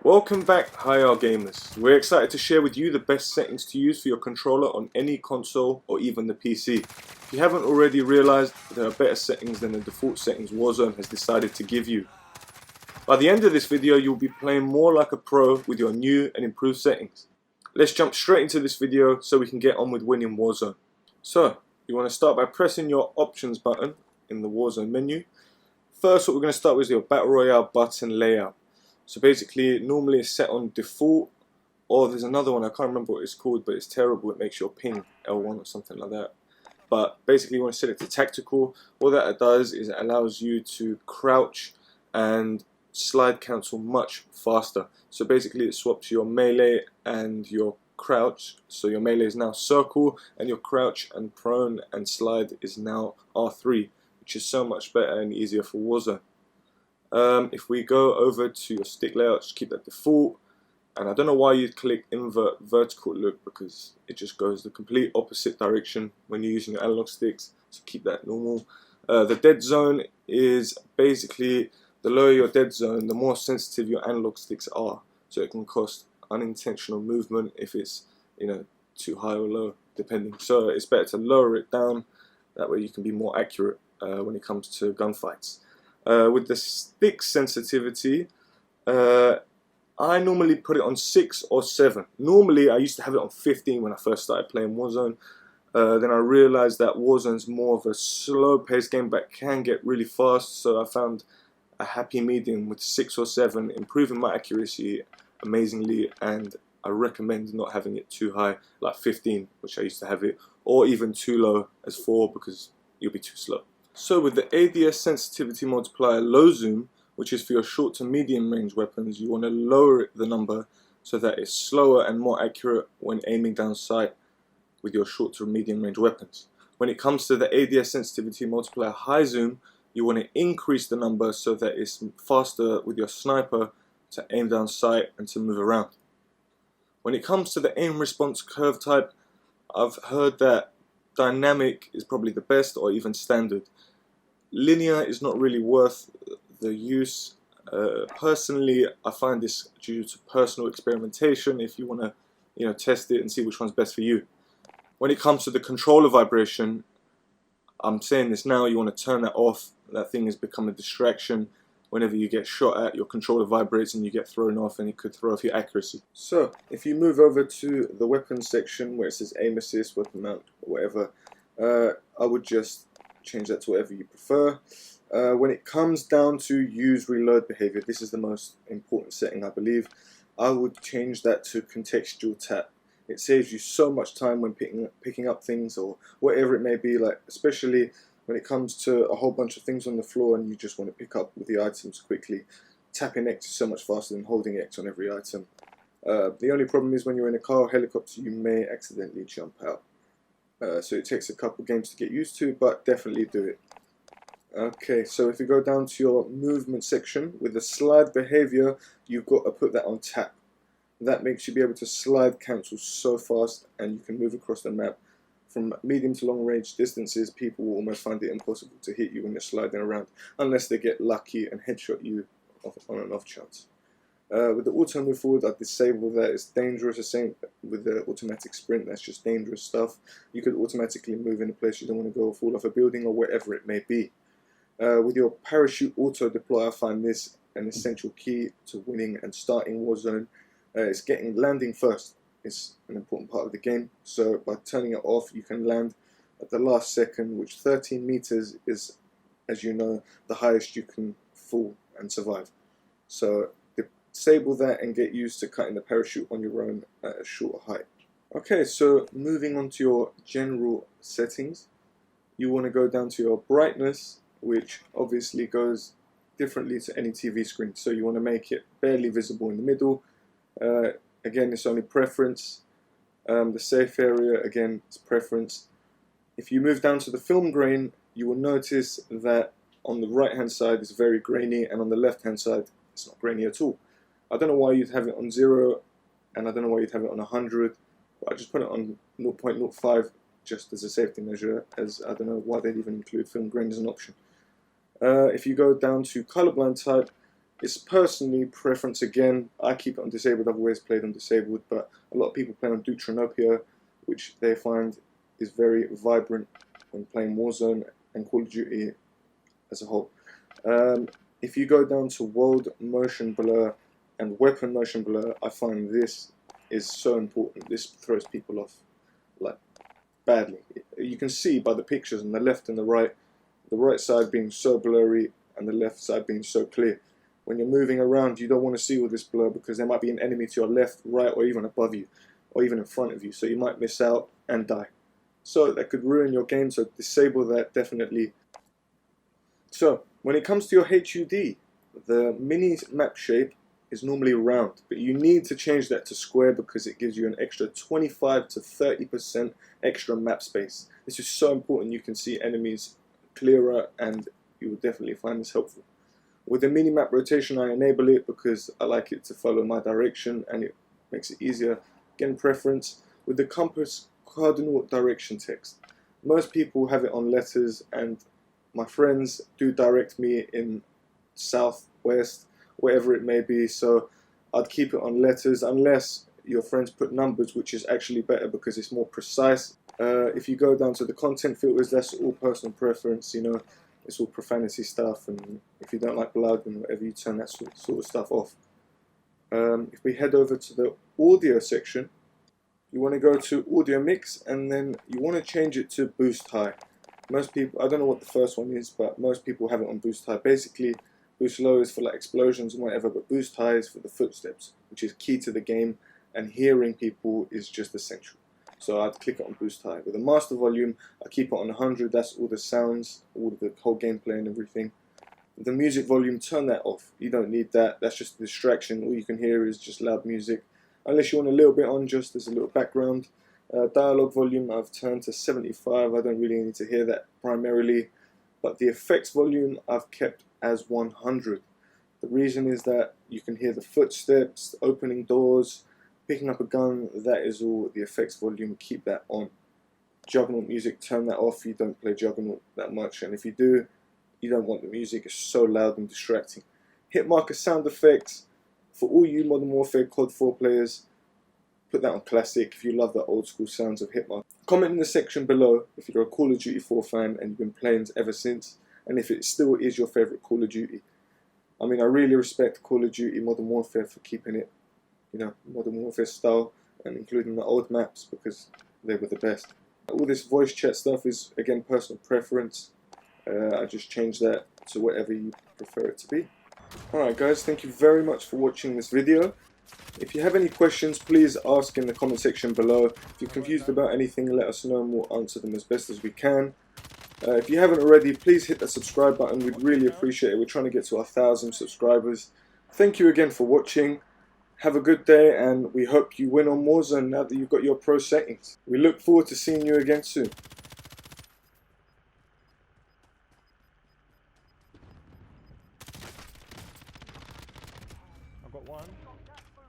Welcome back, Hi Gamers. We're excited to share with you the best settings to use for your controller on any console or even the PC. If you haven't already realized, there are better settings than the default settings Warzone has decided to give you. By the end of this video, you'll be playing more like a pro with your new and improved settings. Let's jump straight into this video so we can get on with winning Warzone. So, you want to start by pressing your options button in the Warzone menu. First, what we're going to start with is your Battle Royale button layout. So basically, normally it's set on default, or there's another one, I can't remember what it's called, but it's terrible. It makes your ping L1 or something like that. But basically, you want to set it to tactical. All that it does is it allows you to crouch and slide cancel much faster. So basically, it swaps your melee and your crouch. So your melee is now circle, and your crouch and prone and slide is now R3, which is so much better and easier for Warzone. If we go over to your stick layout, just keep that default. And I don't know why you'd click invert vertical look, because it just goes the complete opposite direction when you're using your analog sticks, so keep that normal. The dead zone is basically, the lower your dead zone, the more sensitive your analog sticks are, so it can cause unintentional movement if it's, too high or low, depending. So it's better to lower it down, that way you can be more accurate when it comes to gunfights. With the stick sensitivity, I normally put it on 6 or 7. Normally I used to have it on 15 when I first started playing Warzone. Then I realized that Warzone's more of a slow paced game but can get really fast, so I found a happy medium with 6 or 7, improving my accuracy amazingly, and I recommend not having it too high, like 15, which I used to have it, or even too low as 4, because you'll be too slow. So with the ADS sensitivity multiplier low zoom, which is for your short to medium range weapons, you want to lower the number so that it's slower and more accurate when aiming down sight with your short to medium range weapons. When it comes to the ADS sensitivity multiplier high zoom, you want to increase the number so that it's faster with your sniper to aim down sight and to move around. When it comes to the aim response curve type, I've heard that dynamic is probably the best, or even standard. Linear is not really worth the use. Personally, I find this due to personal experimentation, if you want to test it and see which one's best for you. When it comes to the controller vibration, I'm saying this now, you want to turn that off. That thing has become a distraction. Whenever you get shot at, your controller vibrates and you get thrown off, and it could throw off your accuracy. So if you move over to the weapons section where it says aim assist, weapon mount, or whatever, I would just change that to whatever you prefer. When it comes down to use reload behavior, this is the most important setting, I believe. I would change that to contextual tap. It saves you so much time when picking up things or whatever it may be, like especially when it comes to a whole bunch of things on the floor and you just want to pick up with the items quickly. Tapping X is so much faster than holding X on every item. The only problem is when you're in a car or helicopter, you may accidentally jump out. So it takes a couple games to get used to, but definitely do it. Okay, so if you go down to your movement section, with the slide behavior, you've got to put that on tap. That makes you be able to slide cancel so fast, and you can move across the map. From medium to long range distances, people will almost find it impossible to hit you when you're sliding around, unless they get lucky and headshot you on an off chance. With the auto move forward, I disable that. It's dangerous. The same with the automatic sprint, that's just dangerous stuff. You could automatically move in a place you don't want to go, or fall off a building, or wherever it may be. With your parachute auto deploy, I find this an essential key to winning and starting Warzone. It's landing first. It's an important part of the game. So by turning it off, you can land at the last second, which 13 meters is, as you know, the highest you can fall and survive. So disable that and get used to cutting the parachute on your own at a short height. Okay, so moving on to your general settings, you want to go down to your brightness, which obviously goes differently to any TV screen. So you want to make it barely visible in the middle. Again, it's only preference. The safe area, again, it's preference. If you move down to the film grain, you will notice that on the right hand side it's very grainy, and on the left hand side it's not grainy at all. I don't know why you'd have it on 0, and I don't know why you'd have it on 100, but I just put it on 0.05 just as a safety measure, as I don't know why they'd even include film grain as an option. If you go down to colorblind type, It's personally preference again. I keep it on disabled. I've always played on disabled, but a lot of people play on Deuteranopia, which they find is very vibrant when playing Warzone and Call of Duty as a whole. If you go down to world motion blur and weapon motion blur, I find this is so important. This throws people off like badly. You can see by the pictures on the left and the right side being so blurry and the left side being so clear. When you're moving around, you don't want to see all this blur because there might be an enemy to your left, right, or even above you, or even in front of you, so you might miss out and die. So that could ruin your game, so disable that definitely. So when it comes to your HUD, the mini map shape is normally round, but you need to change that to square because it gives you an extra 25 to 30% extra map space. This is so important. You can see enemies clearer and you will definitely find this helpful. With the mini map rotation, I enable it because I like it to follow my direction and it makes it easier. Again, preference. With the compass cardinal direction text, most people have it on letters and my friends do direct me in south, west, whatever it may be, so I'd keep it on letters unless your friends put numbers, which is actually better because it's more precise. If you go down to the content filters, that's all personal preference, you know, it's all profanity stuff, and if you don't like blood and whatever, you turn that sort of stuff off. If we head over to the audio section, you want to go to audio mix and then you want to change it to boost high. Most people, I don't know what the first one is, but most people have it on boost high. Basically, boost low is for like explosions and whatever, but boost high is for the footsteps, which is key to the game, and hearing people is just essential. So I'd click it on boost high. With the master volume, I keep it on 100, that's all the sounds, all the whole gameplay and everything. With the music volume, turn that off. You don't need that, that's just a distraction. All you can hear is just loud music. Unless you want a little bit on, just as a little background. Dialogue volume I've turned to 75, I don't really need to hear that primarily. But the effects volume I've kept as 100. The reason is that you can hear the footsteps, opening doors, picking up a gun, that is all the effects volume, keep that on. Juggernaut music, turn that off, you don't play Juggernaut that much, and if you do, you don't want the music, it's so loud and distracting. Hit marker sound effects, for all you Modern Warfare COD 4 players, put that on classic if you love the old school sounds of hit marker. Comment in the section below if you're a Call of Duty 4 fan and you've been playing ever since, and if it still is your favourite Call of Duty. I mean, I really respect Call of Duty Modern Warfare for keeping it, you know, Modern Warfare style, and including the old maps because they were the best. All this voice chat stuff is, again, personal preference. I just change that to whatever you prefer it to be. Alright guys, thank you very much for watching this video. If you have any questions, please ask in the comment section below. If you're confused about anything, let us know and we'll answer them as best as we can. If you haven't already, please hit that subscribe button, we'd really appreciate it. We're trying to get to 1,000 subscribers. Thank you again for watching. Have a good day, and we hope you win on Warzone now that you've got your pro settings. We look forward to seeing you again soon. I've got one.